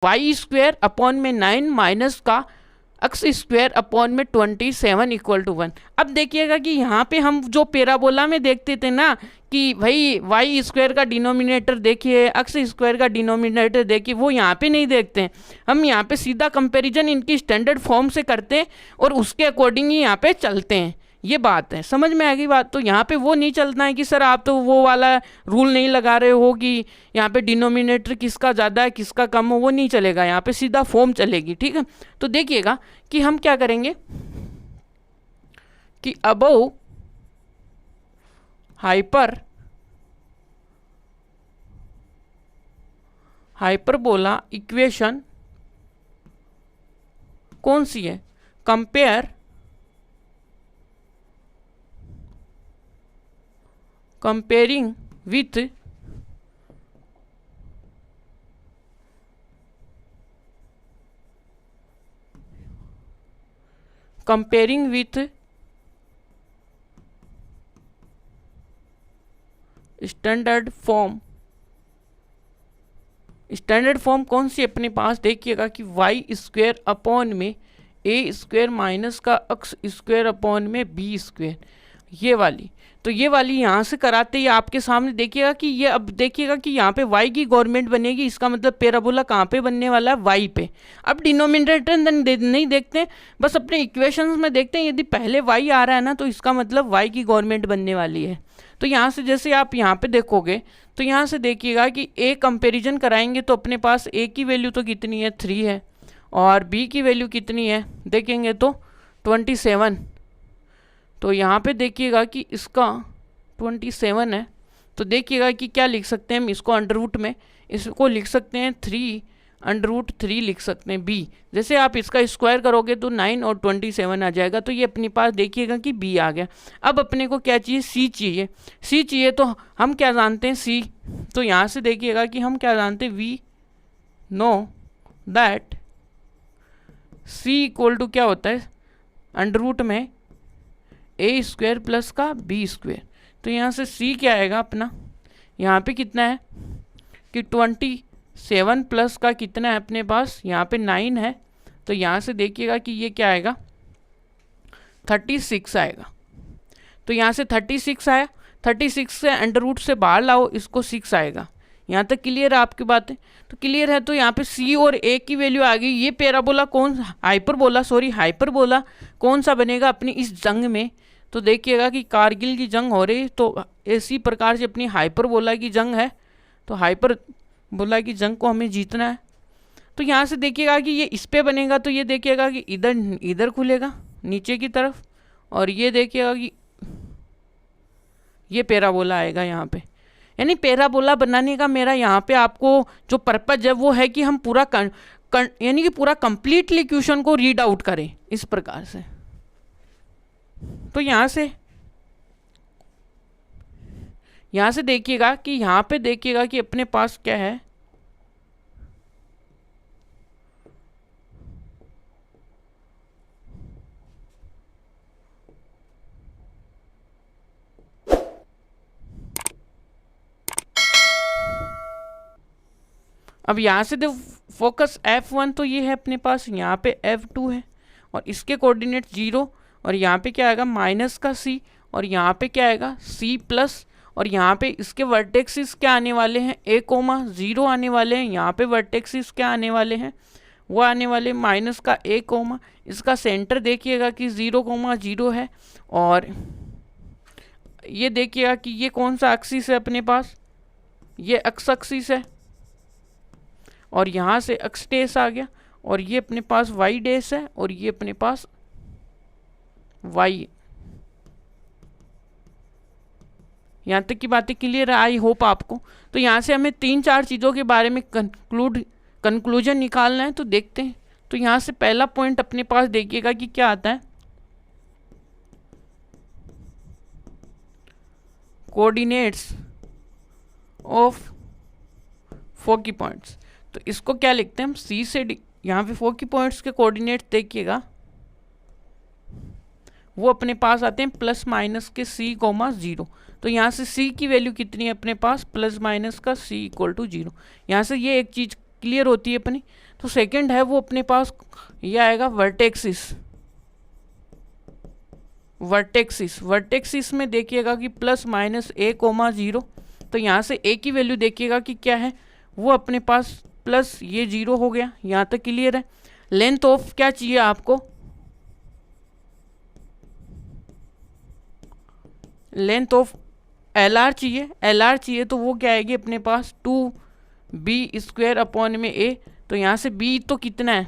Y square upon में 9 minus का x square upon में 27 इक्वल टू 1। अब देखिएगा कि यहाँ पे हम जो पैराबोला में देखते थे ना कि भाई वाई स्क्वायर का डिनोमिनेटर देखिए, एक्स स्क्वायर का डिनोमिनेटर देखिए, वो यहाँ पे नहीं देखते हैं। हम यहाँ पे सीधा कंपैरिजन इनकी स्टैंडर्ड फॉर्म से करते हैं और उसके अकॉर्डिंग ही यहाँ पे चलते हैं। ये बात है, समझ में आ गई बात। तो यहाँ पे वो नहीं चलता है कि सर आप तो वो वाला रूल नहीं लगा रहे हो कि यहाँ पे डिनोमिनेटर किसका ज़्यादा है किसका कम हो, वो नहीं चलेगा। यहाँ पे सीधा फॉर्म चलेगी, ठीक है। तो देखिएगा कि हम क्या करेंगे कि अबव हाइपरबोला इक्वेशन कौन सी है, कंपेयरिंग विथ स्टैंडर्ड फॉर्म कौन सी अपने पास, देखिएगा कि वाई स्क्वायर अपॉन में ए स्क्वायर माइनस का एक्स स्क्वायर अपॉन में बी स्क्वायर, ये वाली। तो ये वाली यहाँ से कराते ही आपके सामने देखिएगा कि ये, अब देखिएगा कि यहाँ पे y की गवर्नमेंट बनेगी, इसका मतलब पैराबोला कहाँ पे बनने वाला है, y पे। अब डिनोमिनेटर नहीं देखते, बस अपने इक्वेशंस में देखते हैं। यदि पहले y आ रहा है ना तो इसका मतलब y की गवर्नमेंट बनने वाली है। तो यहाँ से जैसे आप यहाँ पे देखोगे तो यहाँ से देखिएगा कि a कंपेरिजन कराएंगे तो अपने पास a की वैल्यू तो कितनी है, 3 है, और b की वैल्यू कितनी है देखेंगे तो 27। तो यहाँ पे देखिएगा कि इसका 27 है। तो देखिएगा कि क्या लिख सकते हैं हम इसको, अंडर रूट में इसको लिख सकते हैं 3√3 लिख सकते हैं b। जैसे आप इसका स्क्वायर करोगे तो 9 और 27 आ जाएगा। तो ये अपने पास देखिएगा कि b आ गया। अब अपने को क्या चाहिए, c चाहिए। तो हम क्या जानते हैं c, तो यहाँ से देखिएगा कि हम क्या जानते हैं, we know that c equal to क्या होता है, अंडर रूट में ए स्क्वायर प्लस का बी स्क्वायर। तो यहाँ से c क्या आएगा अपना, यहाँ पे कितना है कि 27 प्लस का कितना है अपने पास, यहाँ पे 9 है। तो यहाँ से देखिएगा कि ये क्या आएगा, 36 आएगा। तो यहाँ से 36 आया, 36 से अंडर रूट से बाहर लाओ, इसको 6 आएगा। यहाँ तक क्लियर है आपकी बातें, तो क्लियर है। तो यहाँ पे c और a की वैल्यू आ गई। ये पैराबोला हाइपरबोला कौन सा बनेगा अपनी इस जंग में, तो देखिएगा कि कारगिल की जंग हो रही, तो इसी प्रकार से अपनी हाइपरबोला की जंग है। तो हाइपरबोला की जंग को हमें जीतना है। तो यहाँ से देखिएगा कि ये इस पे बनेगा, तो ये देखिएगा कि इधर खुलेगा नीचे की तरफ, और ये देखिएगा कि ये पैराबोला आएगा यहाँ पे। यानी पैराबोला बनाने का मेरा यहाँ पे आपको जो पर्पज है वो है कि हम पूरा यानी कि पूरा कंप्लीटली क्वेश्चन को रीड आउट करें इस प्रकार से। तो यहाँ से देखिएगा कि यहाँ पे देखिएगा कि अपने पास क्या है, अब यहाँ से देखो फोकस F1, तो ये है अपने पास, यहाँ पे F2 है और इसके कोऑर्डिनेट 0, और यहाँ पे क्या आएगा माइनस का c, और यहाँ पे क्या आएगा c प्लस, और यहाँ पे इसके वर्टेक्सिस क्या आने वाले हैं, a,0 आने वाले हैं। यहाँ पे वर्टेक्सिस क्या आने वाले हैं, वो आने वाले माइनस का a, इसका सेंटर देखिएगा कि 0,0 है। और ये देखिएगा कि ये कौन सा एक्सिस है अपने पास, ये एक्स एक्सिस है, और यहाँ से एक्स डेस आ गया, और ये अपने पास वाई डेस है, और ये अपने पास वाई। यहाँ तक की बातें क्लियर है, आई होप आपको। तो यहाँ से हमें 3-4 चीज़ों के बारे में कंक्लूजन निकालना है। तो देखते हैं। तो यहाँ से पहला पॉइंट अपने पास देखिएगा कि क्या आता है, कोऑर्डिनेट्स ऑफ फोकी पॉइंट्स। तो इसको क्या लिखते हैं हम, सी से डी। यहाँ पे फोकी पॉइंट्स के कोऑर्डिनेट्स देखिएगा वो अपने पास आते हैं प्लस माइनस के c,0। तो यहाँ से c की वैल्यू कितनी है अपने पास, प्लस माइनस का c = 0। यहाँ से ये एक चीज़ क्लियर होती है अपनी। तो सेकंड है वो अपने पास ये आएगा वर्टेक्सिस। वर्टेक्सिस में देखिएगा कि प्लस माइनस a कोमा 0, तो यहाँ से a की वैल्यू देखिएगा कि क्या है, वो अपने पास प्लस ये 0 हो गया। यहाँ तक क्लियर है। लेंथ ऑफ क्या चाहिए आपको, लेंथ ऑफ LR चाहिए। LR चाहिए तो वो क्या आएगी अपने पास 2b² अपॉन में a। तो यहाँ से b तो कितना है,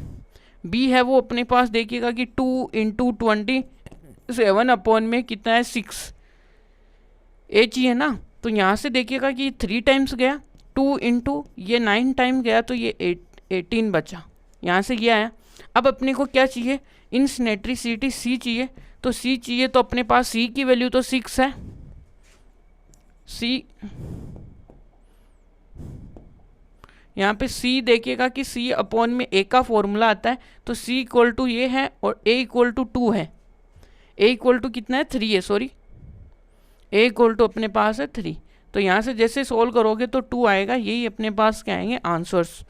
b है वो अपने पास देखिएगा कि 2 × 27 अपॉन में कितना है 6 a चाहिए ना। तो यहाँ से देखिएगा कि 3 टाइम्स गया, 2 × ये 9 टाइम गया, तो ये 18 बचा। यहाँ से ये आया। अब अपने को क्या चाहिए, इंसिनेट्रिसिटी c चाहिए। तो c चाहिए तो अपने पास c की वैल्यू तो 6 है। c यहाँ पे c देखिएगा कि c अपॉन में a का फॉर्मूला आता है, तो c इक्वल टू ये है और a इक्वल टू 2 है। a इक्वल टू कितना है 3 है, सॉरी a इक्वल टू अपने पास है 3। तो यहाँ से जैसे सोल्व करोगे तो 2 आएगा। यही अपने पास क्या आएंगे आंसर्स।